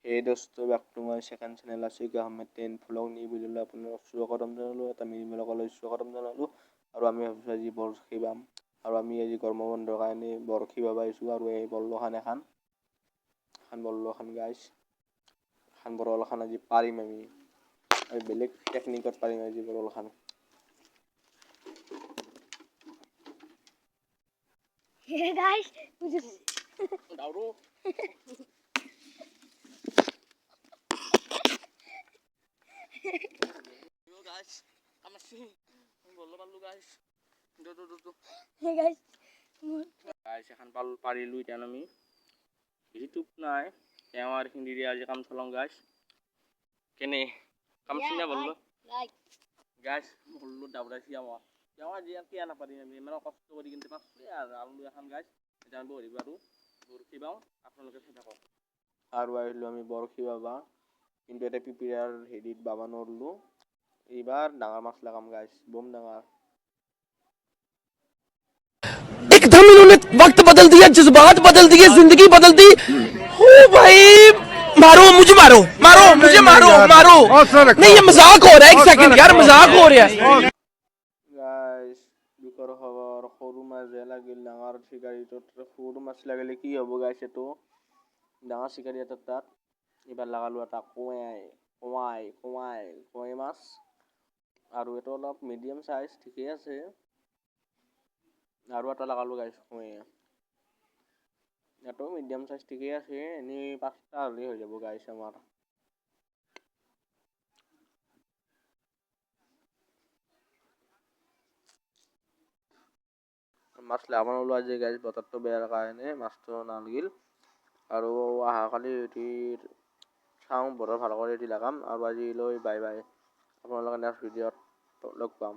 Hey dosto, back to my second channel Asik Ahmed 10 vlog নি ভিডিঅ'লৈ আপোনালোকক স্বাগতম জনালোঁ। এটা মিনিমেলকলৈ স্বাগতম জনালোঁ। আৰু আমি ভাবিছোঁ আজি বৰশী বাম আৰু আমি আজি গৰম বন্ধৰ কাৰণে বৰশী বাব আহিছোঁ। আৰু এই বল্লখান এখন বল্লখান গাইছ এখন বৰলখান আজি পাৰিম আমি বেলেগ টেকনিকত পাৰিম আজি বৰলখান। Hey guys, দাউৰো guys, come see. Bala pallu guys. do. hey guys, Guys, এখন পাৰিলোঁ এতিয়া আমি ইউটিউব নাই তেওঁ আৰু হিন্দী আজি কাম চলাওঁ guys. কেনে কাম চিনা বল্ল like, guys বল্ল দাউৰাইছি আমাৰ তেওঁ আজি আৰু কিয় নাপাৰিম আমি ইমান কষ্ট কৰি কিন্তু পাছলি আৰু আলু এখন guys এতিয়া আমি বহিব আৰু বৰশী বাওঁ আপোনালোকে চাই থাকক। আৰু আহিলোঁ আমি বৰশী বাবা কিন্তু এটা পিপিয়াৰ হেৰিত বাবা নৰলোঁ। এইবাৰ ডাঙৰ মাছ লাগাম গাইছ বম ডাঙৰ। एकदम इन्होंने वक्त बदल दिया, जज्बात बदल दिए, जिंदगी बदल दी। ओ भाई मारो मुझे, मारो मारो मुझे, मारो मारो। नहीं ये मजाक हो रहा है, एक सेकंड यार मजाक हो रहा है। গাইছ দুখৰ খবৰ সৰু মাছ লাগিল ডাঙৰ চিকাৰীটোত সৰু মাছ লাগিলে কি হ'ব গাইছ এইটো ডাঙৰ চিকাৰী এটাৰ তাত এইবাৰ লগালোঁ এটা কৱাই মাছ আৰু এইটো অলপ মিডিয়াম চাইজ ঠিকেই আছে। আৰু এটা লগালোঁ গাইছ এইটো মিডিয়াম চাইজ ঠিকেই আছে এনেই 5টা হ'লেই হৈ যাব গাইছ আমাৰ। মাছ লাগাব নোৱাৰিলোঁ আজি গাইছ বতৰটো বেয়াৰ কাৰণে মাছটো নালাগিল। আৰু অহাকালি চাওঁ বতৰ ভাল কৰি লগাম আৰু আজিলৈ বাই বাই। আপোনালোকে নেক্সট ভিডিঅ'ত লগ পাম।